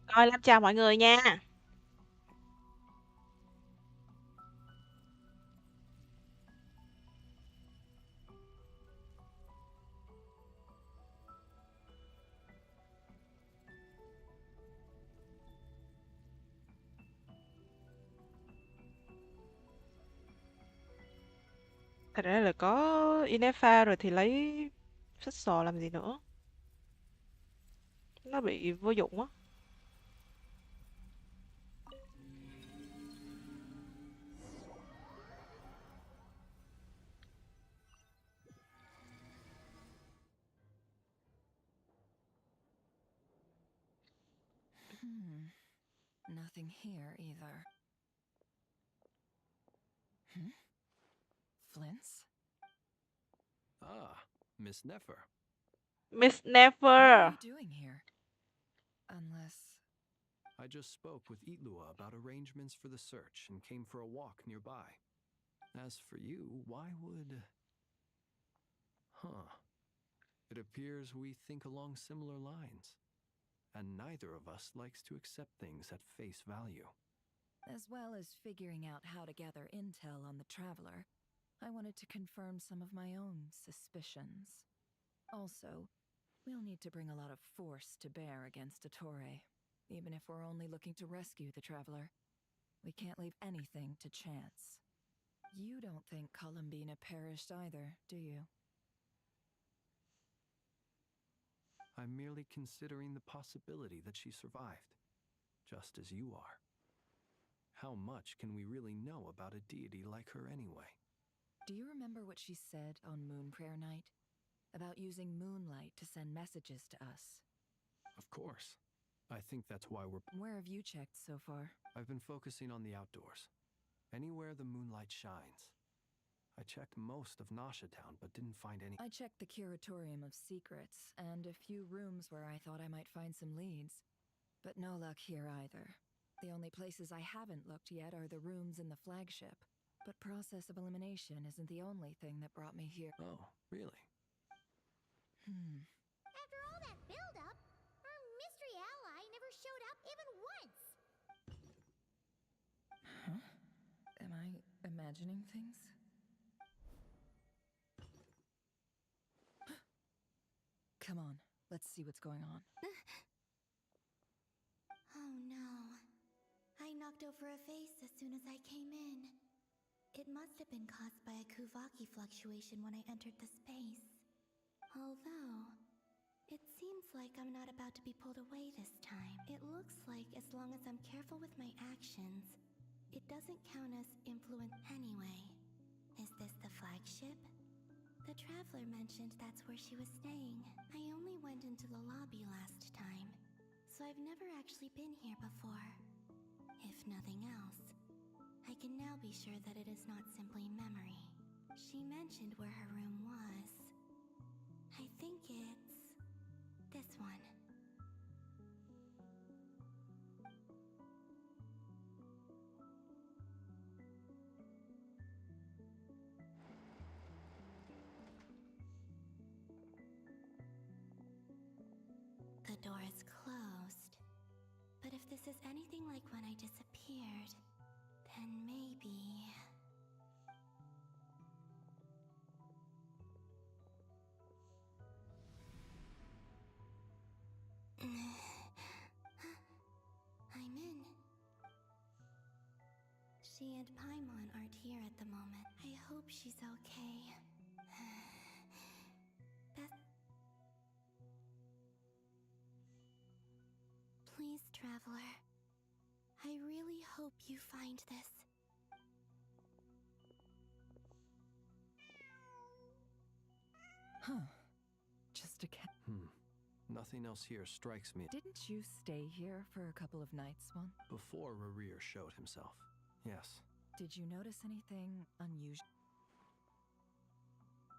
Rồi, Lam chào mọi người nha. Thật ra là có Inefa rồi thì lấy xích sò làm gì nữa. Nó bị vô dụng á. Hmm. Nothing here either. Hmm? Flints? Ah, Miss Nefer. Miss What are Never. you doing here? Unless... I just spoke with Itlua about arrangements for the search and came for a walk nearby. As for you, why would... Huh. It appears we think along similar lines. And neither of us likes to accept things at face value. As well as figuring out how to gather intel on the Traveler, I wanted to confirm some of my own suspicions. Also, we'll need to bring a lot of force to bear against Ettore, even if we're only looking to rescue the Traveler. We can't leave anything to chance. You don't think Columbina perished either, do you? I'm merely considering the possibility that she survived, just as you are. How much can we really know about a deity like her anyway? Do you remember what she said on Moon Prayer Night? About using moonlight to send messages to us? Of course. I think that's why we're... Where have you checked so far? I've been focusing on the outdoors. Anywhere the moonlight shines. I checked most of Nasha Town, but didn't find any... I checked the Curatorium of Secrets, and a few rooms where I thought I might find some leads. But no luck here either. The only places I haven't looked yet are the rooms in the flagship. But process of elimination isn't the only thing that brought me here. Oh, really? After all that build-up, our mystery ally never showed up even once. Huh? Am I imagining things? Come on, let's see what's going on. Oh no. I knocked over a vase as soon as I came in. It must have been caused by a Kuvaki fluctuation when I entered the space. Although, it seems like I'm not about to be pulled away this time. It looks like as long as I'm careful with my actions, it doesn't count as influence anyway. Is this the flagship? The Traveler mentioned that's where she was staying. I only went into the lobby last time, so I've never actually been here before. If nothing else, I can now be sure that it is not simply memory. She mentioned where her room was. I think it's this one. The door is closed. But if this is anything like when I disappeared, then maybe... I'm in. She and Paimon aren't here at the moment. I hope she's okay. Please, Traveler. I really hope you find this. Huh. Just a cat. Nothing else here strikes me. Didn't you stay here for a couple of nights, Swan? Before Rerir showed himself. Yes. Did you notice anything unusual?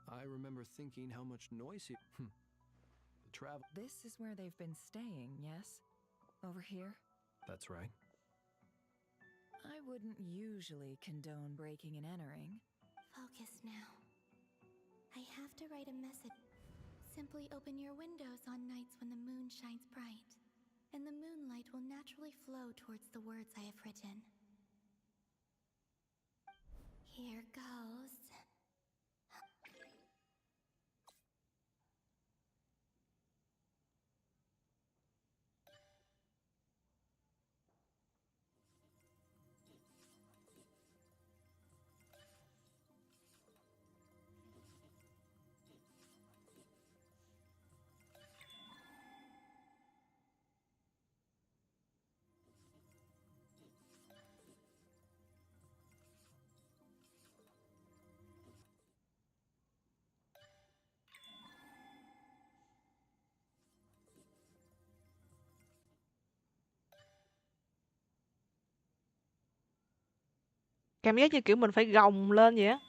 I remember thinking how much noise he... The travel... This is where they've been staying, yes? Over here? That's right. I wouldn't usually condone breaking and entering. Focus now. I have to write a message. Simply open your windows on nights when the moon shines bright. and the moonlight will naturally flow towards the words I have written. Here goes. Cảm giác như kiểu mình phải gồng lên vậy á.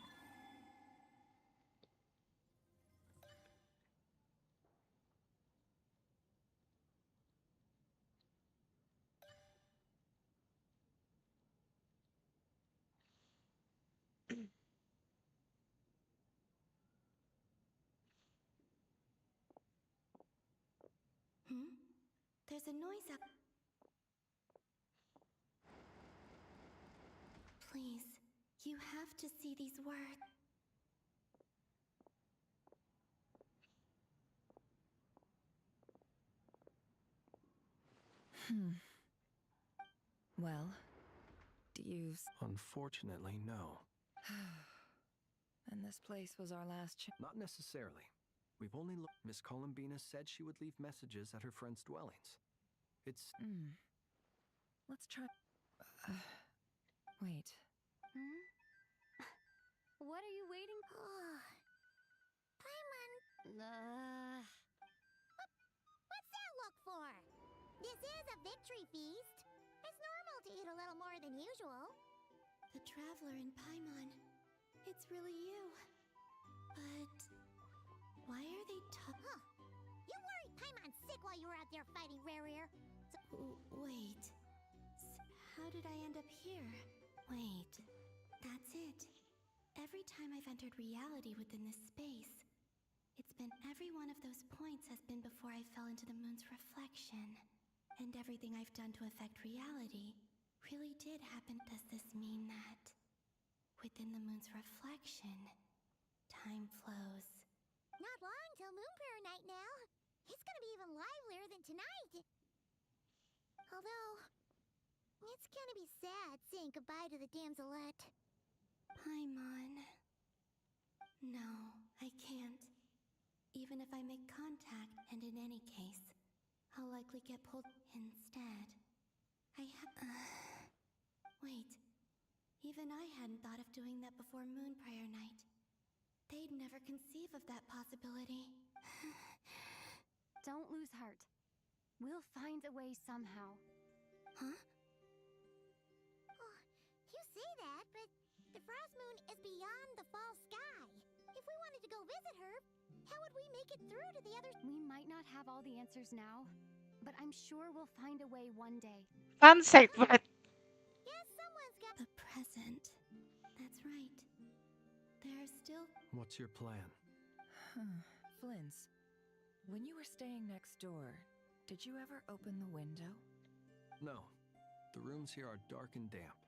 There's a noise up. Please, you have to see these words. Well, do you... Unfortunately, no. And this place was our last chance. Not necessarily. We've only looked. Miss Columbina said she would leave messages at her friends' dwellings. It's... Let's try... wait. What are you waiting for? Paimon. What's that look for? This is a victory feast. It's normal to eat a little more than usual. The traveler in Paimon. It's really you. But why are they Huh. You worried Paimon's sick while you were out there fighting Rare. Wait. How did I end up here? Wait. That's it. Every time I've entered reality within this space, it's been every one of those points has been before I fell into the moon's reflection. And everything I've done to affect reality really did happen. Does this mean that within the moon's reflection, time flows? Not long till Moon Prayer Night now. It's gonna be even livelier than tonight. Although, it's gonna be sad saying goodbye to the damselette. Paimon. No, I can't. Even if I make contact, and in any case, I'll likely get pulled instead. Wait. Even I hadn't thought of doing that before Moon Prayer Night. They'd never conceive of that possibility. Don't lose heart. We'll find a way somehow. Huh? Oh, you say that, but the Frost Moon is beyond the fall sky. If we wanted to go visit her, how would we make it through to the other... We might not have all the answers now, but I'm sure we'll find a way one day. Fan sạch vậy. Yes, someone's got... The present. That's right. There's still... What's your plan? Flynn's, when you were staying next door, did you ever open the window? No. The rooms here are dark and damp,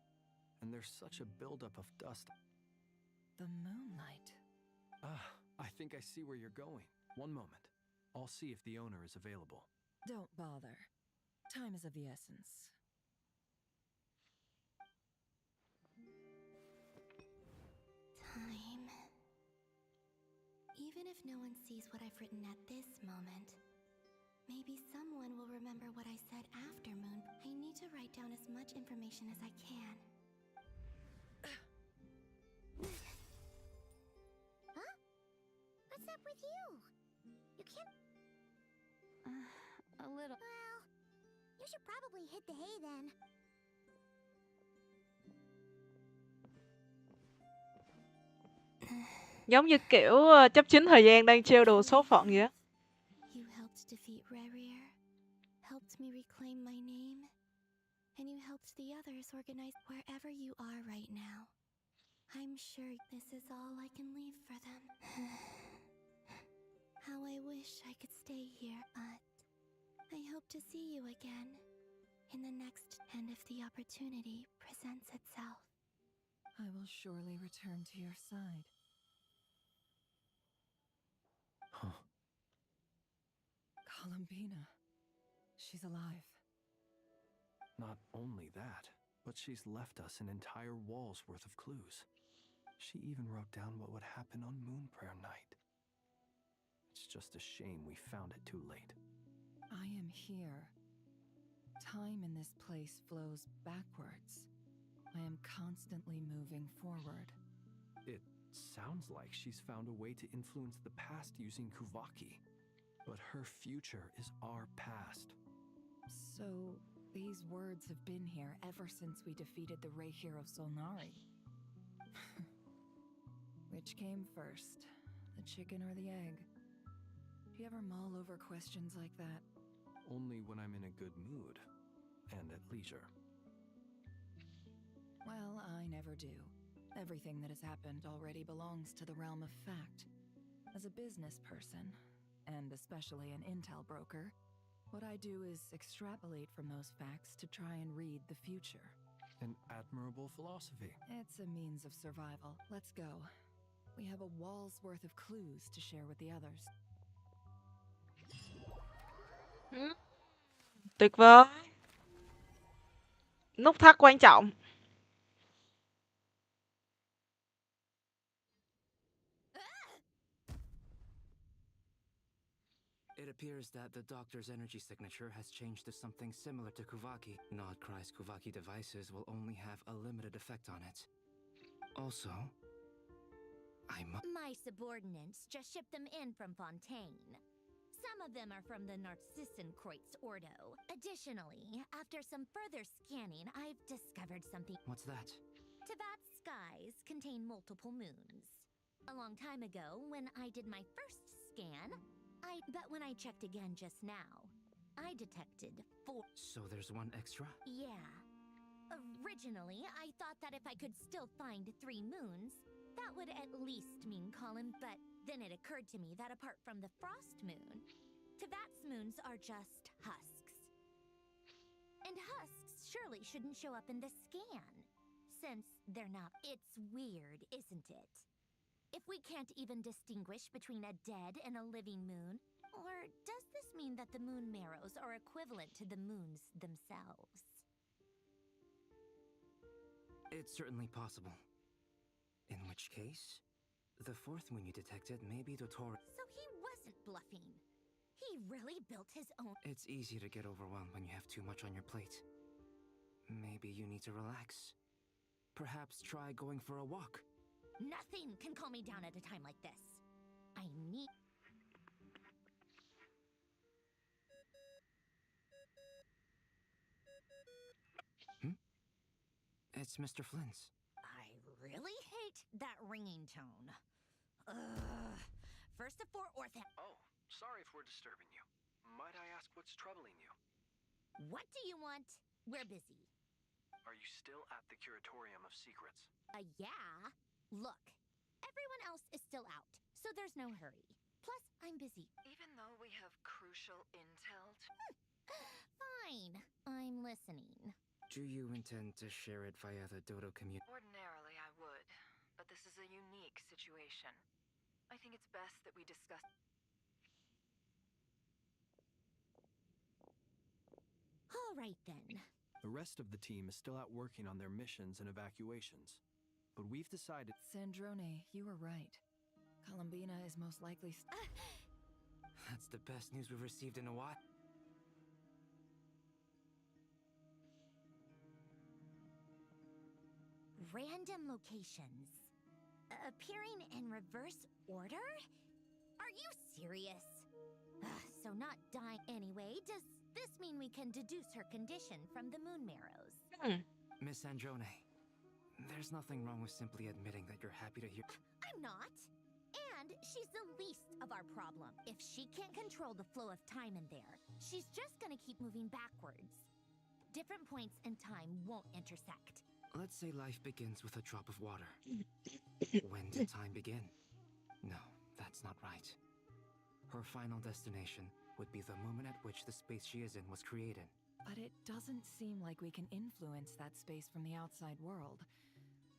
and there's such a buildup of dust. The moonlight. I think I see where you're going. One moment. I'll see if the owner is available. Don't bother. Time is of the essence. Time. Even if no one sees what I've written at this moment, maybe someone will remember what I said after Moon. I need to write down as much information as I can. Huh? What's up with you? You can't... A little. Well, you should probably hit the hay then. Giống như kiểu chấp chính thời gian đang trêu đùa số phận vậy á. You helped defeat Rare, helped me reclaim my name, and you helped the others organize wherever you are right now. I'm sure this is all I can leave for them. How I wish I could stay here, but I hope to see you again in the next, and if the opportunity presents itself. I will surely return to your side. Huh. Columbina. She's alive. Not only that, but she's left us an entire wall's worth of clues. She even wrote down what would happen on Moon Prayer Night. It's just a shame we found it too late. I am here. Time in this place flows backwards. I am constantly moving forward. It sounds like she's found a way to influence the past using Kuvaki. But her future is our past. So, these words have been here ever since we defeated the Ray Hero Solnari. Which came first, the chicken or the egg? Do you ever mull over questions like that? Only when I'm in a good mood and at leisure. Well, I never do. Everything that has happened already belongs to the realm of fact. As a business person, and especially an intel broker, what I do is extrapolate from those facts to try and read the future. An admirable philosophy. It's a means of survival. Let's go. We have a wall's worth of clues to share with the others. Tuyệt vời. Nút thắt quan trọng. It appears that the doctor's energy signature has changed to something similar to Kuvaki. Nodcry's Kuvaki devices will only have a limited effect on it. Also, My subordinates just shipped them in from Fontaine. Some of them are from the Narcissenkreuz Ordo. Additionally, after some further scanning, I've discovered something. What's that? Tibet's skies contain multiple moons. A long time ago, when I did my first scan, but when I checked again just now, I detected 4. So there's one extra? Yeah. Originally, I thought that if I could still find 3 moons, that would at least mean Colin, but then it occurred to me that apart from the frost moon, Tibet's moons are just husks. And husks surely shouldn't show up in the scan, since they're not. It's weird, isn't it? If we can't even distinguish between a dead and a living moon, or does this mean that the moon marrows are equivalent to the moons themselves? It's certainly possible. In which case, the 4th moon you detected may be Dotor. So he wasn't bluffing. He really built his own. It's easy to get overwhelmed when you have too much on your plate. Maybe you need to relax. Perhaps try going for a walk. Nothing can calm me down at a time like this. I need. It's Mr. Flynn's. I really hate that ringing tone. Ugh. First of 4 ortho. Oh, sorry if we're disturbing you. Might I ask what's troubling you? What do you want? We're busy. Are you still at the Curatorium of Secrets? Yeah. Look, everyone else is still out, so there's no hurry. Plus, I'm busy. Even though we have crucial intel Fine. I'm listening. Do you intend to share it via the Dodo community? Ordinarily, I would, but this is a unique situation. I think it's best that we discuss. All right, then. The rest of the team is still out working on their missions and evacuations. But we've decided... Sandrone, you were right. Columbina is most likely... That's the best news we've received in a while. Random locations. Appearing in reverse order? Are you serious? So not dying anyway, does this mean we can deduce her condition from the moon marrows? Miss Androne, there's nothing wrong with simply admitting that you're happy to hear. I'm not. And she's the least of our problem. If she can't control the flow of time in there, she's just gonna keep moving backwards. Different points in time won't intersect. Let's say life begins with a drop of water. When did time begin? No, that's not right. Her final destination would be the moment at which the space she is in was created. But it doesn't seem like we can influence that space from the outside world.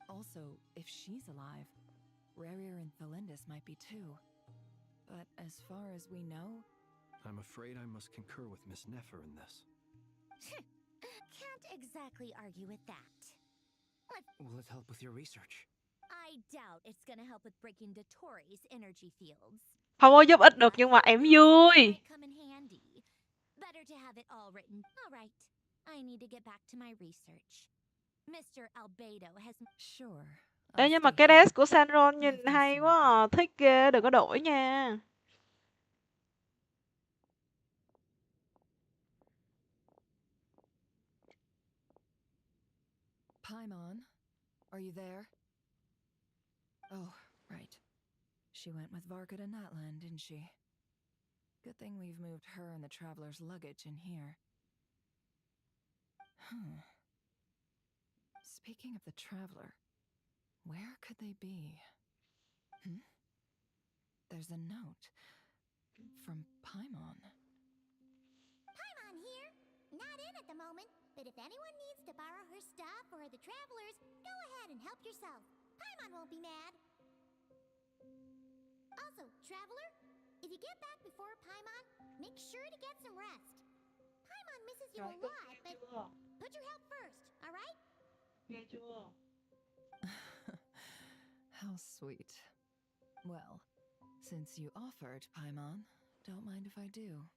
Also, if she's alive, Rarier and Thalindus might be too. But as far as we know... I'm afraid I must concur with Miss Nefer in this. Can't exactly argue with that. Will it help with your research? I doubt it's gonna help with breaking Dotori's energy fields. Không có giúp ích được nhưng mà em vui. Might come in handy. Better to have it all written. All right. I need to get back to my research. Mr. Albedo has... Sure. Ê, nhưng mà cái dress của Sanron nhìn hay quá à. Thích ghê, đừng có đổi nha. Paimon, are you there? Oh, right. She went with Varka to Natlan, didn't she? Good thing we've moved her and the Traveler's luggage in here. Speaking of the Traveler, where could they be? There's a note from Paimon. Paimon here. Not in at the moment, but if anyone needs to borrow her stuff or the Travelers, go ahead and help yourself. Paimon won't be mad. Also, Traveler, if you get back before Paimon, make sure to get some rest. Paimon misses you a lot, but put your health first, all right? Nghe chưa? How sweet. Well, since you offered, Paimon, don't mind if I do.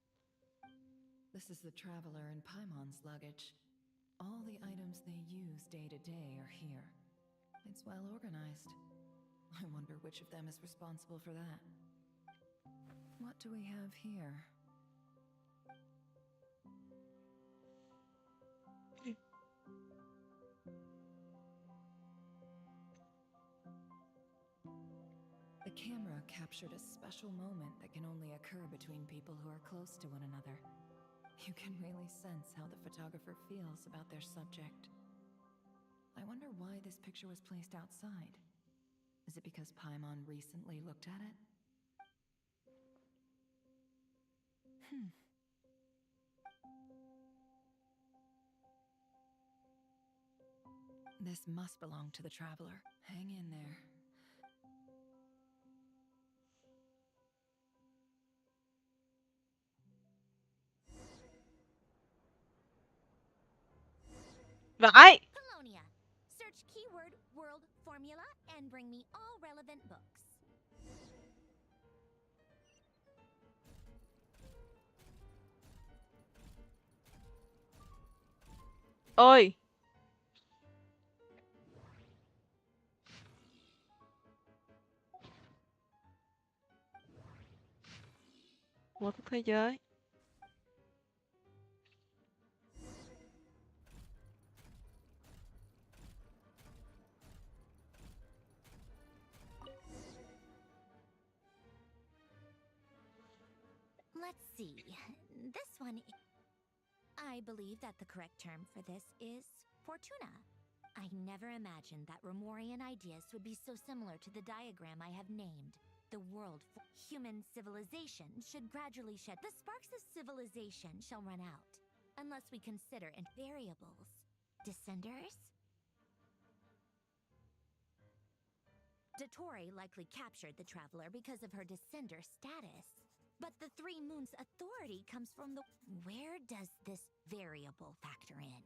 This is the Traveler and Paimon's luggage. All the items they use day to day are here. It's well organized. I wonder which of them is responsible for that. What do we have here? The camera captured a special moment that can only occur between people who are close to one another. You can really sense how the photographer feels about their subject. I wonder why this picture was placed outside. Is it because Paimon recently looked at it? This must belong to the Traveler. Hang in there. Vãi. Colonia. Search keyword world formula and bring me all relevant books. Ôi. Một thế giới. Let's see. This one... I believe that the correct term for this is Fortuna. I never imagined that Remorian ideas would be so similar to the diagram I have named. The world for human civilization should gradually shed. The sparks of civilization shall run out, unless we consider variables. Descenders? Dotori likely captured the Traveler because of her descender status. But the Three Moons' authority comes from the... Where does this variable factor in?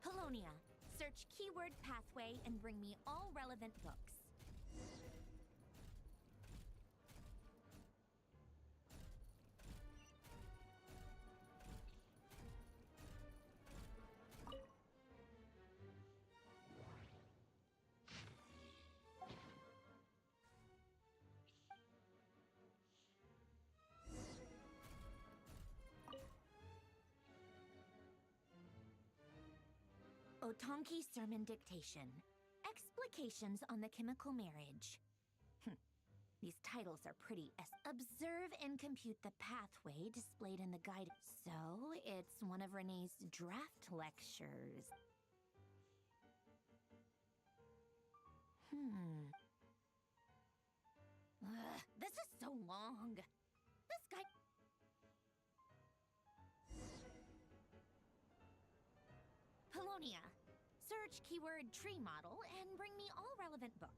Colonia. Search keyword pathway and bring me all relevant books. Otonki Sermon Dictation. Explications on the Chemical Marriage. These titles are pretty observe and compute the pathway displayed in the guide. So, it's one of Renee's draft lectures. This is so long. This guy... Polonia. Search keyword tree model and bring me all relevant books.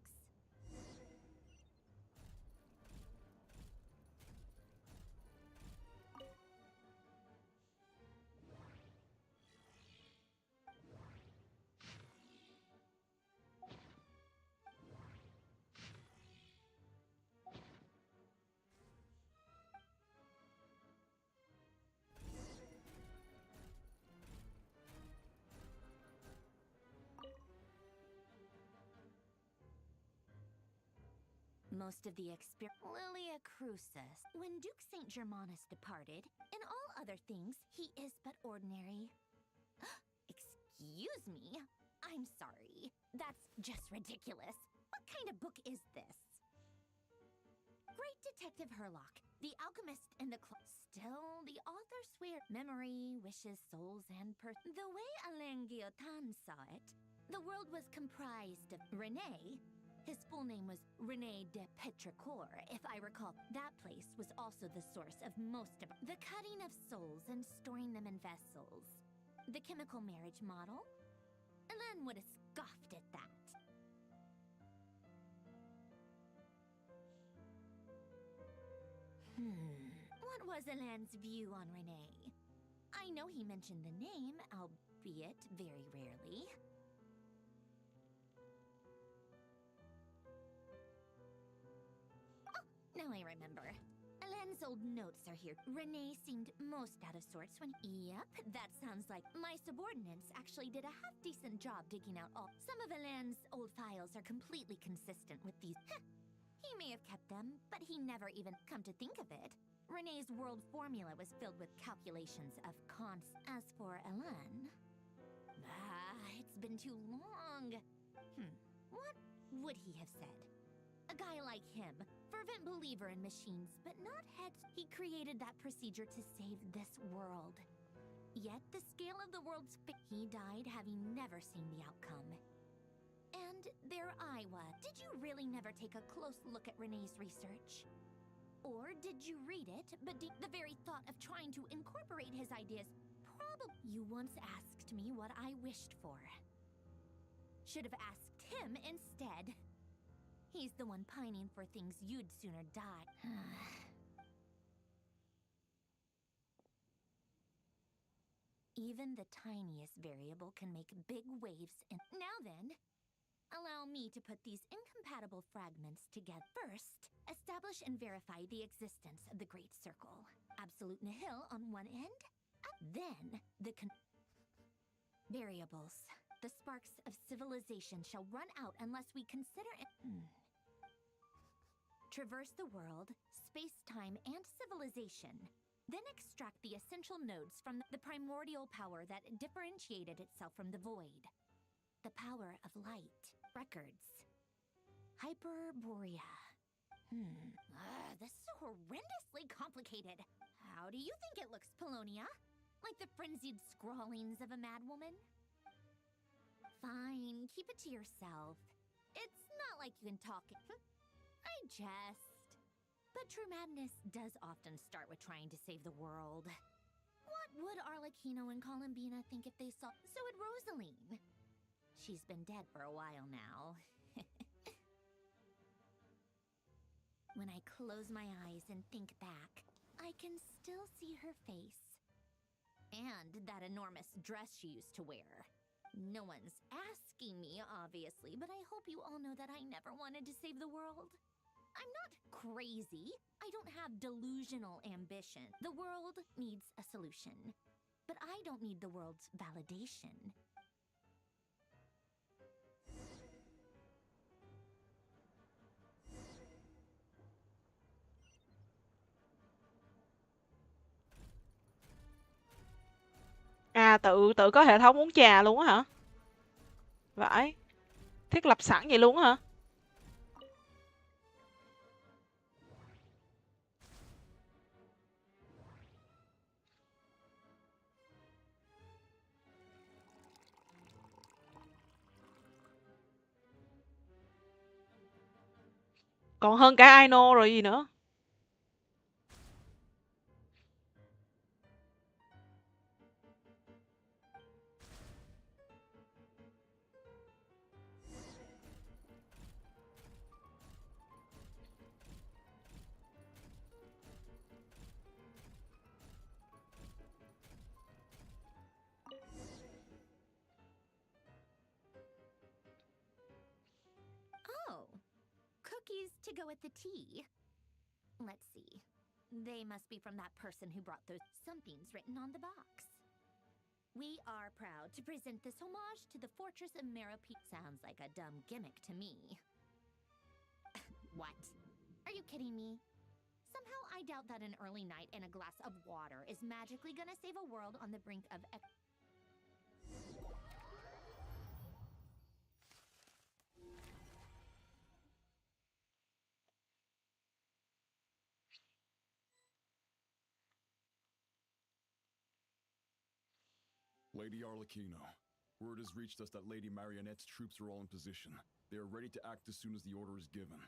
Most of the Lilia Crucis. When Duke St. Germanus departed, in all other things, he is but ordinary. Excuse me? I'm sorry. That's just ridiculous. What kind of book is this? Great Detective Herlock, the alchemist and the Still, the author swear memory, wishes, souls, and The way Alain Guillotin saw it, the world was comprised of René. His full name was René de Petrichor, if I recall. That place was also the source of most of the cutting of souls and storing them in vessels. The chemical marriage model? Alain would have scoffed at that. What was Alain's view on René? I know he mentioned the name, albeit very rarely. Now I remember. Alain's old notes are here. René seemed most out of sorts when... Yep, that sounds like my subordinates actually did a half-decent job digging out all... Some of Alain's old files are completely consistent with these... He may have kept them, but he never even... Come to think of it, René's world formula was filled with calculations of cons... As for Alain... it's been too long. What would he have said? A guy like him, fervent believer in machines, but not heads. He created that procedure to save this world. Yet the scale of the world's he died having never seen the outcome. And there I was. Did you really never take a close look at René's research? Or did you read it, but the very thought of trying to incorporate his ideas probably... You once asked me what I wished for. Should have asked him instead. He's the one pining for things you'd sooner die. Even the tiniest variable can make big waves in... Now then, allow me to put these incompatible fragments together. First, establish and verify the existence of the Great Circle. Absolute nihil on one end. Then, the variables. The sparks of civilization shall run out unless we consider it... Traverse the world, space-time, and civilization. Then extract the essential nodes from the primordial power that differentiated itself from the void. The power of light. Records. Hyperborea. This is horrendously complicated. How do you think it looks, Polonia? Like the frenzied scrawlings of a madwoman? Fine, keep it to yourself. It's not like you can talk it. I jest. But true madness does often start with trying to save the world. What would Arlecchino and Columbina think if they saw... So would Rosaline. She's been dead for a while now. When I close my eyes and think back, I can still see her face. And that enormous dress she used to wear. No one's asking me, obviously, but I hope you all know that I never wanted to save the world. I'm not crazy. I don't have delusional ambition. The world needs a solution. But I don't need the world's validation. À, tự tự có hệ thống uống trà luôn á hả? Vãi. Thiết lập sẵn vậy luôn á hả? Còn hơn cả Aino rồi gì nữa. Oh, cookies to go with the tea. Let's see. They must be from that person who brought those. Something's written on the box. We are proud to present this homage to the Fortress of Merope. Sounds like a dumb gimmick to me. What? Are you kidding me? Somehow I doubt that an early night and a glass of water is magically gonna save a world on the brink of Lady Arlecchino, word has reached us that Lady Marionette's troops are all in position. They are ready to act as soon as the order is given.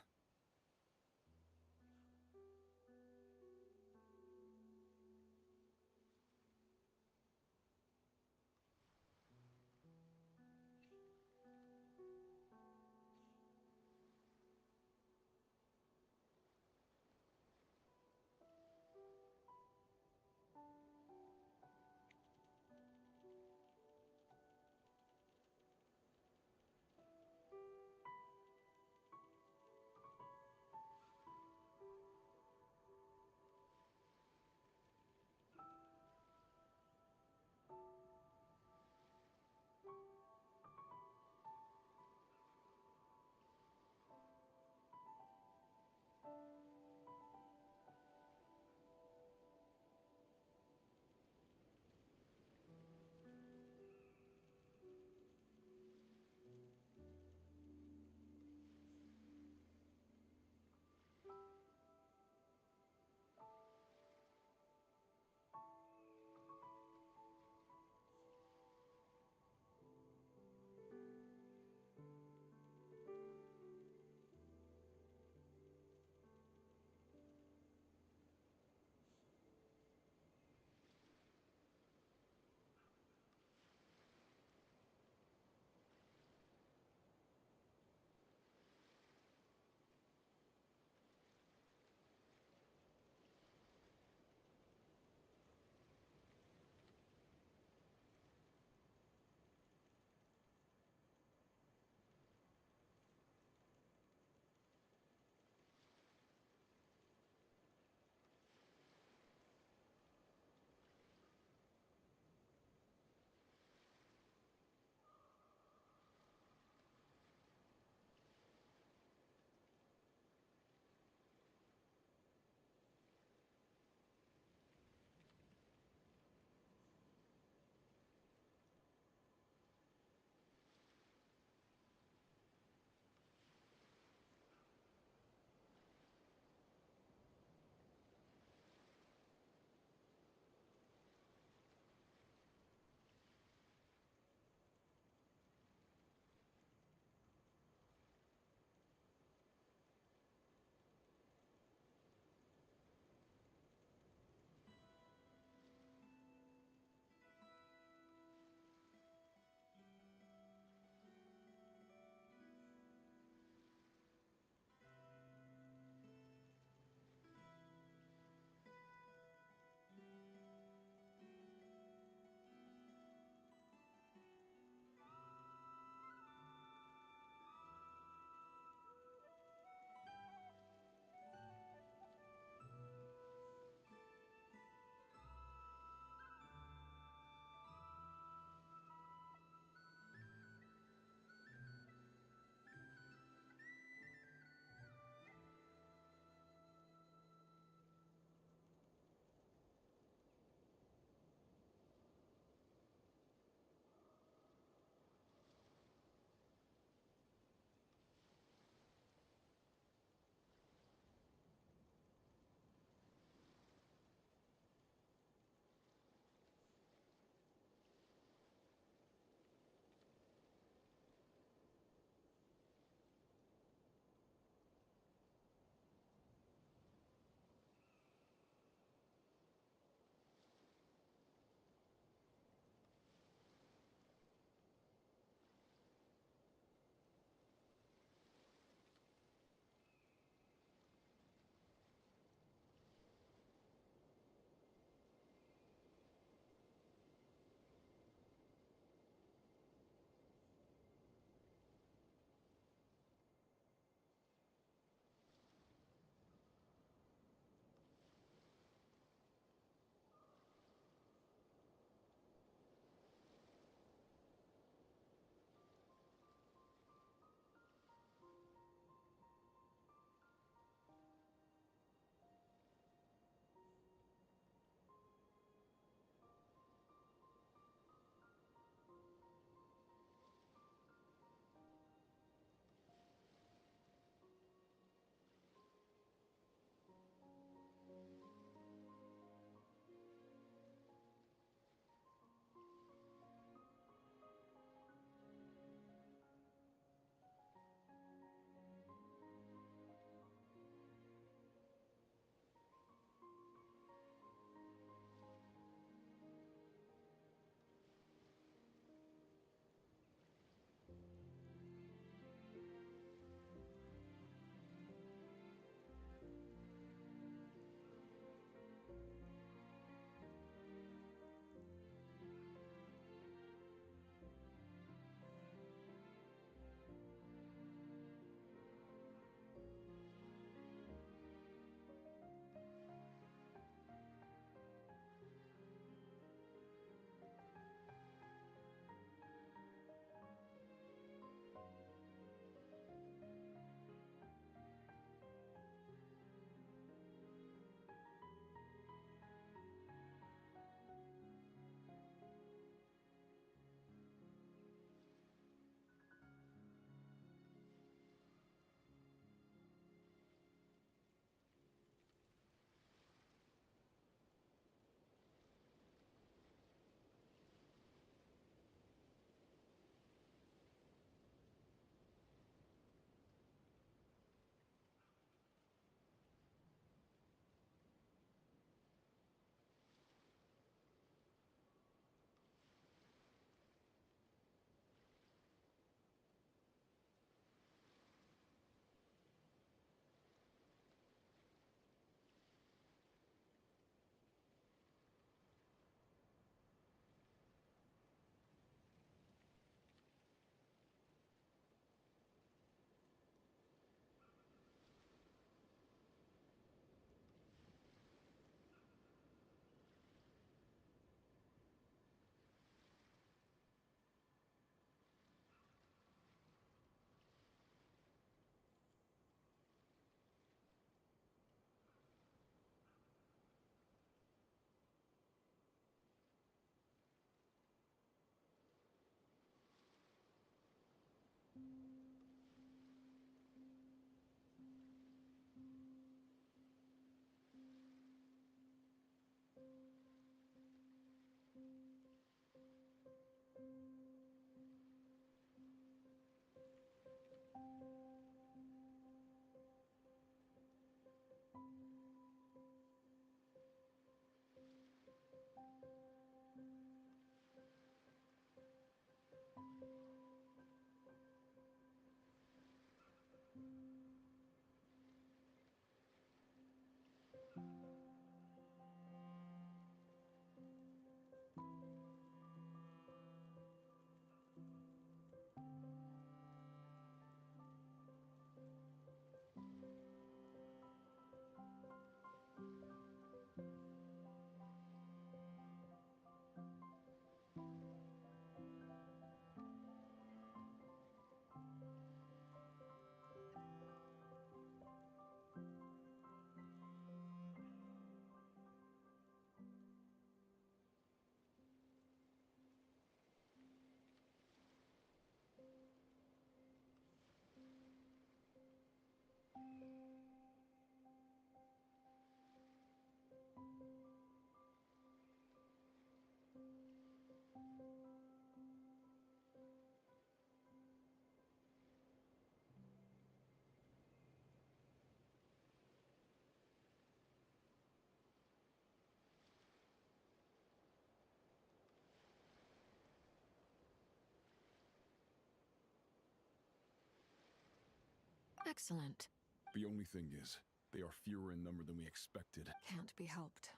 Excellent. The only thing is, they are fewer in number than we expected. Can't be helped.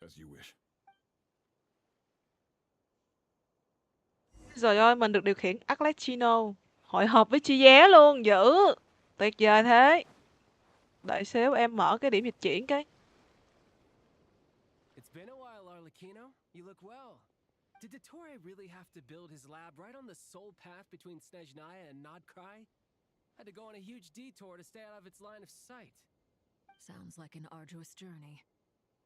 As you wish. Rồi ơi, mình được điều khiển Arlecchino. Hội họp với chi vé luôn, dữ. Tuyệt vời thế. Đợi xíu em mở cái điểm dịch chuyển cái. It's been a while, Arlecchino. You look well. Did Dottore really have to build his lab right on the sole path between Snezhnaya and Nodkrai? Had to go on a huge detour to stay out of its line of sight. Sounds like an arduous journey.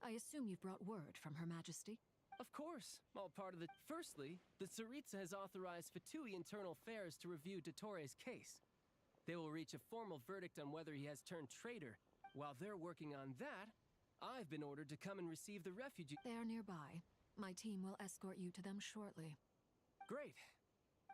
I assume you've brought word from Her Majesty? Of course, all part of the... Firstly, the Tsaritsa has authorized Fatui Internal Affairs to review Dottore's case. They will reach a formal verdict on whether he has turned traitor. While they're working on that, I've been ordered to come and receive the refugee... They are nearby. My team will escort you to them shortly. Great.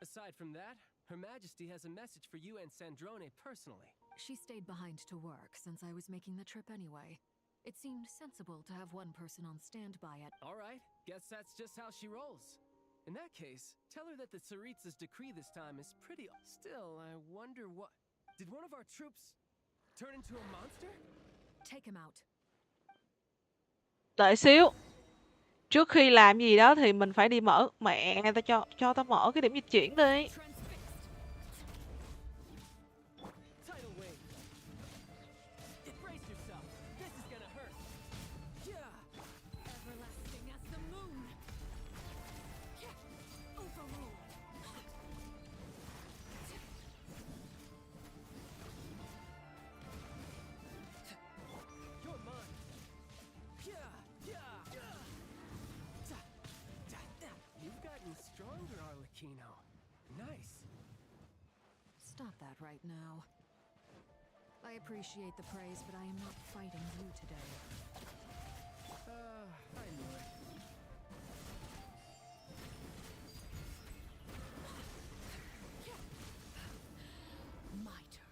Aside from that, Her Majesty has a message for you and Sandrone personally. She stayed behind to work since I was making the trip anyway. It seemed sensible to have one person on standby at... All right, guess that's just how she rolls. In that case, tell her that the Tsaritsa's decree this time is pretty... Still, I wonder what... Did one of our troops turn into a monster? Take him out. Đợi xíu. Trước khi làm gì đó thì mình phải đi mở. Mẹ, tao cho tao mở cái điểm dịch chuyển đi. Tidal wave. Brace yourself. This is gonna hurt. Yeah. Everlasting as the moon. Overruled. You're mine. You've gotten stronger, Arlecchino. Nice. Stop that right now. I appreciate the praise, but I am not fighting you today. I knew it. My turn.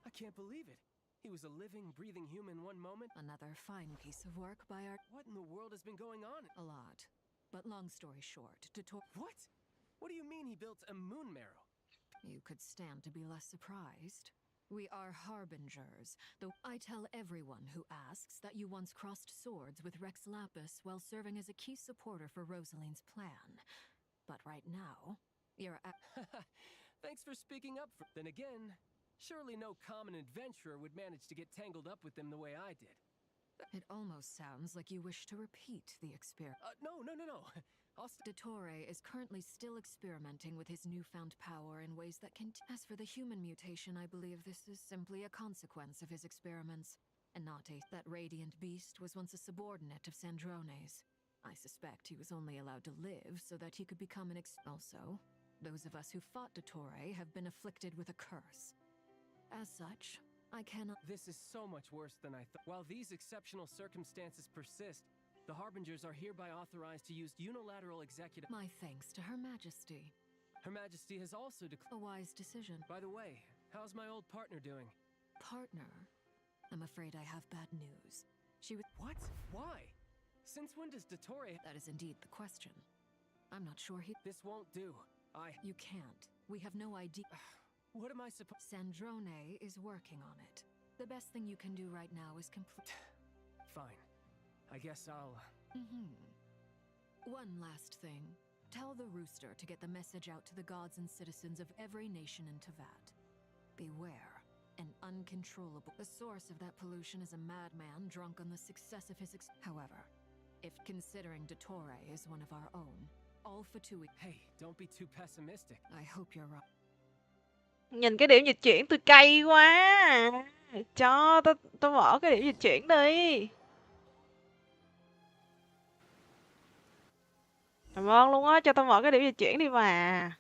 I can't believe it. He was a living, breathing human one moment. Another fine piece of work by our... What in the world has been going on? A lot. But long story short, What? What do you mean he built a moon marrow? You could stand to be less surprised. We are harbingers, though I tell everyone who asks that you once crossed swords with Rex Lapis while serving as a key supporter for Rosaline's plan. But right now, you're Thanks for speaking up for... Then again, surely no common adventurer would manage to get tangled up with them the way I did. It almost sounds like you wish to repeat the experiment. No. Dottore is currently still experimenting with his newfound power in ways that can... As for the human mutation, I believe this is simply a consequence of his experiments, and not a... That radiant beast was once a subordinate of Sandrone's. I suspect he was only allowed to live so that he could become an Also, those of us who fought Dottore have been afflicted with a curse. As such, I cannot... This is so much worse than I thought. While these exceptional circumstances persist, the Harbingers are hereby authorized to use unilateral executive... My thanks to Her Majesty. Her Majesty has also declared... A wise decision. By the way, how's my old partner doing? Partner? I'm afraid I have bad news. She was... What? Why? Since when does Dottore... That is indeed the question. I'm not sure he... This won't do. You can't. We have no idea... What am I supposed... Sandrone is working on it. The best thing you can do right now is complete... Fine. I guess I'll... One last thing. Tell the rooster to get the message out to the gods and citizens of every nation in Tevat. Beware. An uncontrollable... The source of that pollution is a madman drunk on the success of his... However, if considering Dottore is one of our own, all Fatui... Hey, don't be too pessimistic. I hope you're right. Nhìn cái điểm dịch chuyển tôi cay quá. Cho tao mở cái điểm dịch chuyển đi. Cảm ơn luôn á, cho tao mở cái điểm dịch chuyển đi mà.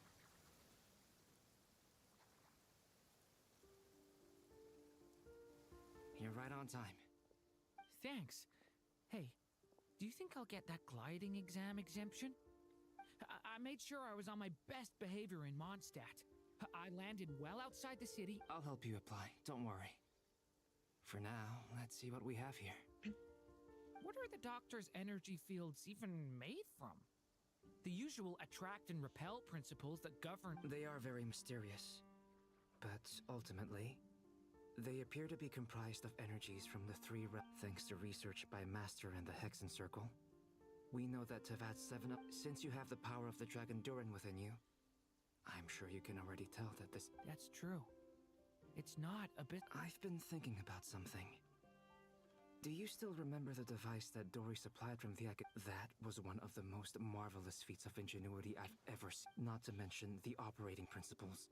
You're right on time. Thanks. Hey, Do you think I'll get that gliding exam exemption? I made sure I was on my best behavior in Mondstadt. I landed well outside the city. I'll help you apply, don't worry. For now, let's see what we have here. What are the doctor's energy fields even made from? The usual attract and repel principles that govern... They are very mysterious. But ultimately, they appear to be comprised of energies from the three thanks to research by Master and the Hexen Circle. We know that Teyvat's 7 up... Since you have the power of the Dragon Durin within you, I'm sure you can already tell that this... That's true. It's not a bit... I've been thinking about something. Do you still remember the device that Dory supplied from the That was one of the most marvelous feats of ingenuity I've ever seen, not to mention the operating principles.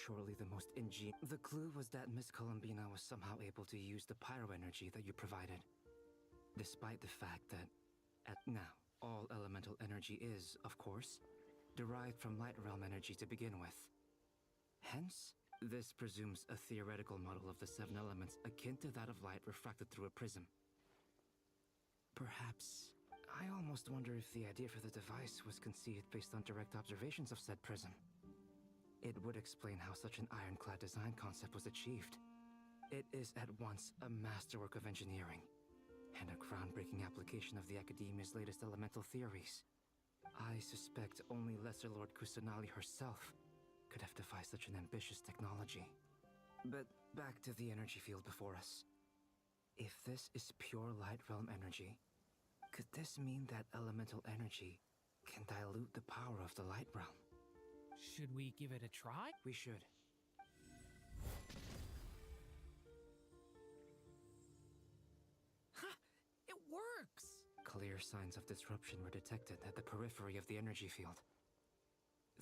Surely the most The clue was that Miss Columbina was somehow able to use the pyro energy that you provided. Despite the fact that, now, all elemental energy is, of course, derived from light realm energy to begin with. Hence, this presumes a theoretical model of the 7 elements akin to that of light refracted through a prism. Perhaps, I almost wonder if the idea for the device was conceived based on direct observations of said prism. It would explain how such an ironclad design concept was achieved. It is at once a masterwork of engineering and a groundbreaking application of the Academia's latest elemental theories. I suspect only Lesser Lord Kusanali herself could have devised such an ambitious technology. But back to the energy field before us. If this is pure light realm energy, could this mean that elemental energy can dilute the power of the light realm? Should we give it a try? We should. Ha! It works! Clear signs of disruption were detected at the periphery of the energy field.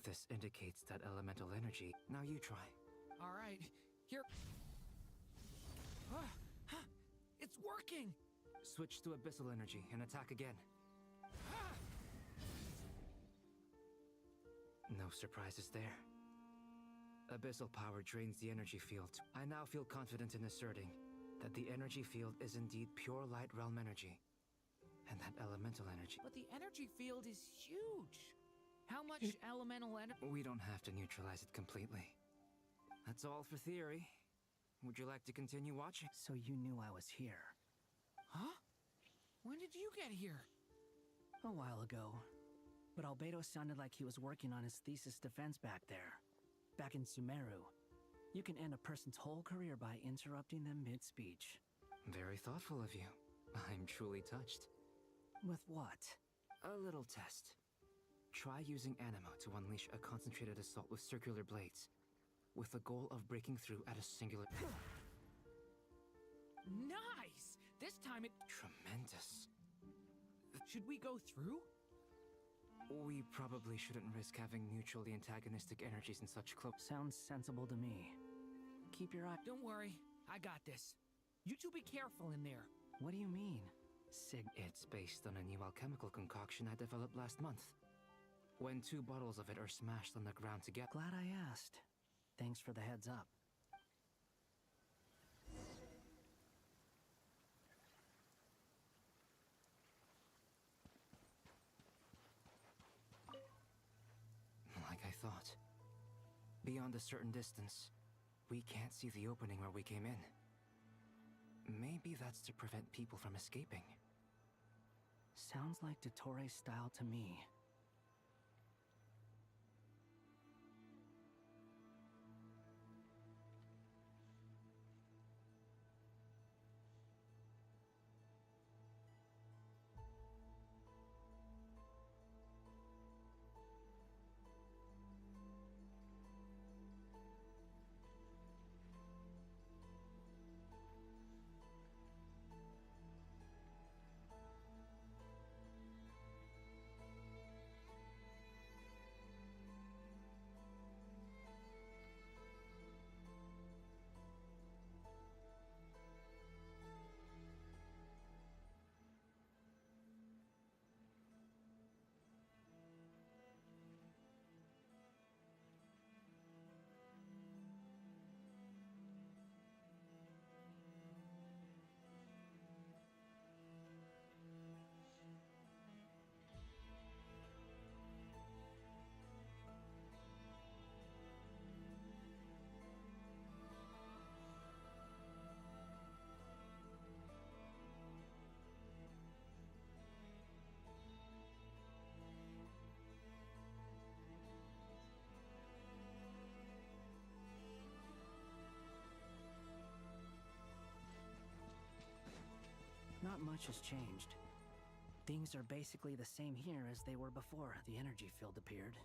This indicates that elemental energy... Now you try. All right, here... It's working! Switch to abyssal energy and attack again. No surprises there. Abyssal power drains the energy field. I now feel confident in asserting that the energy field is indeed pure light realm energy. And that elemental energy... But the energy field is huge! How much elemental energy... We don't have to neutralize it completely. That's all for theory. Would you like to continue watching? So you knew I was here. Huh? When did you get here? A while ago. But Albedo sounded like he was working on his thesis defense back there. Back in Sumeru. You can end a person's whole career by interrupting them mid-speech. Very thoughtful of you. I'm truly touched. With what? A little test. Try using Animo to unleash a concentrated assault with circular blades, with the goal of breaking through at a singular... Nice! This time it... Tremendous. Should we go through? We probably shouldn't risk having mutually antagonistic energies in such close... Sounds sensible to me. Keep your eye... Don't worry, I got this. You two be careful in there. What do you mean? It's based on a new alchemical concoction I developed last month. When 2 bottles of it are smashed on the ground together... Glad I asked. Thanks for the heads up. Like I thought. Beyond a certain distance, we can't see the opening where we came in. Maybe that's to prevent people from escaping. Sounds like Dottore's style to me. much has changed. Things are basically the same here as they were before the energy field appeared.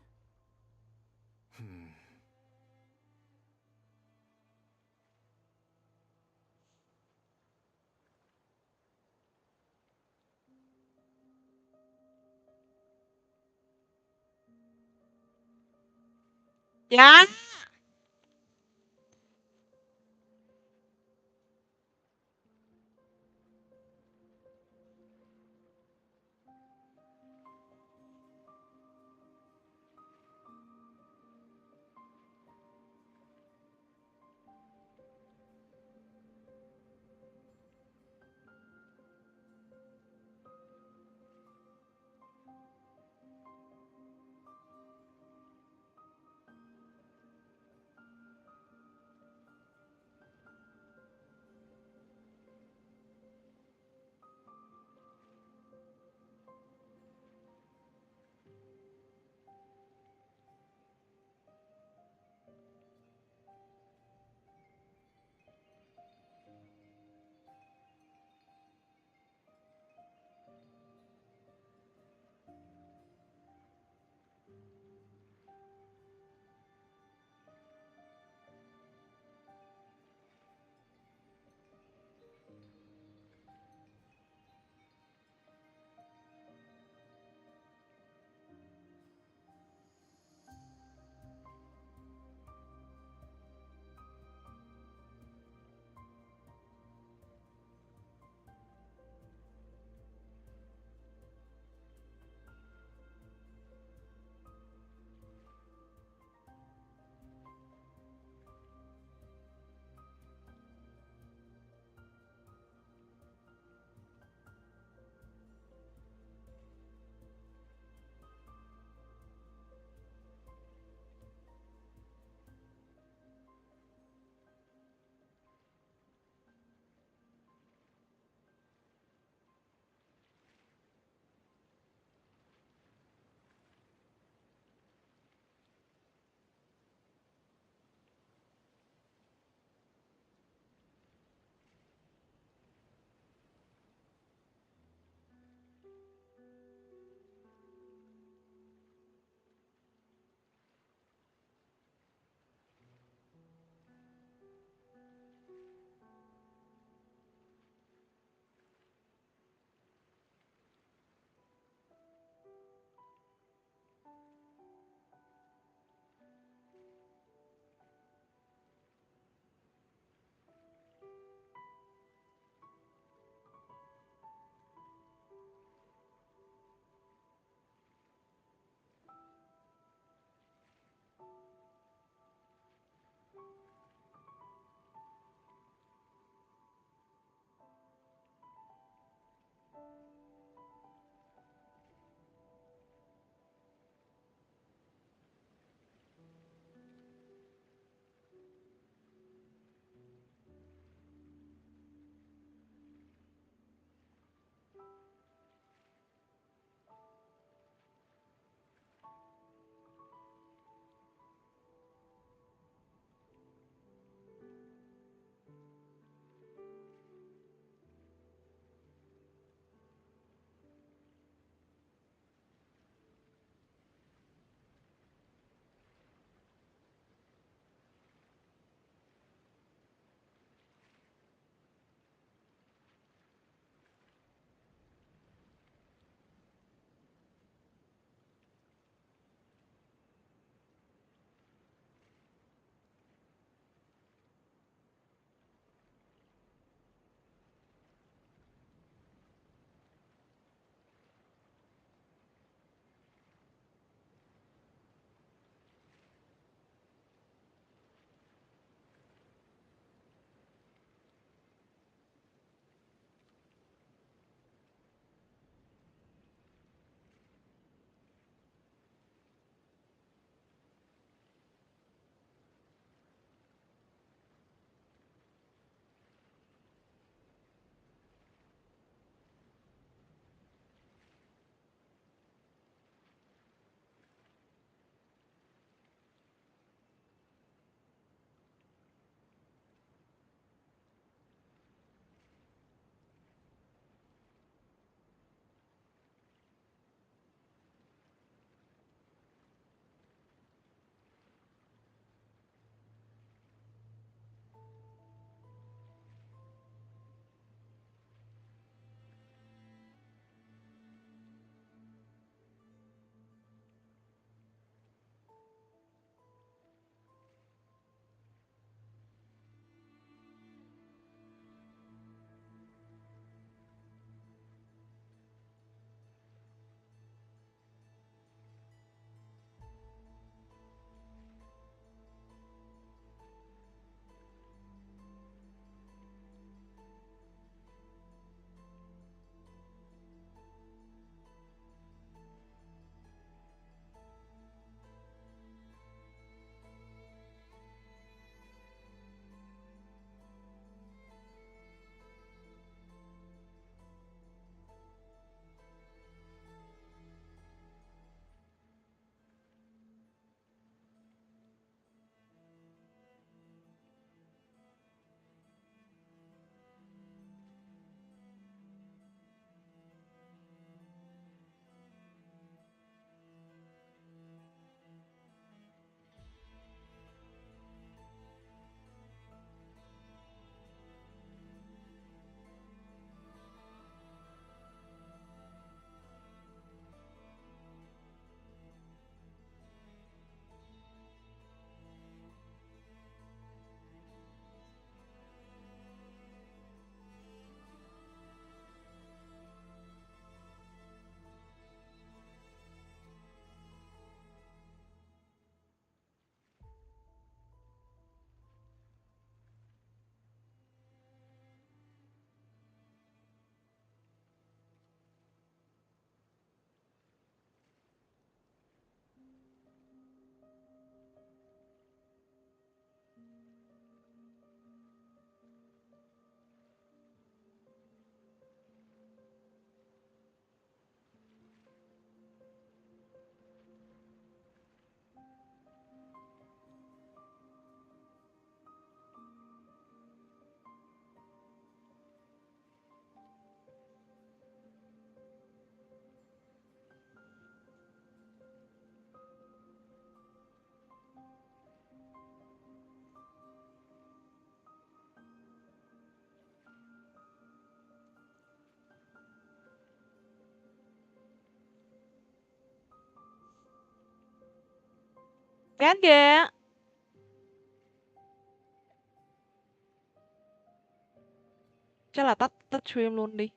Dạ. Chán kìa. Chắc là tắt stream luôn đi.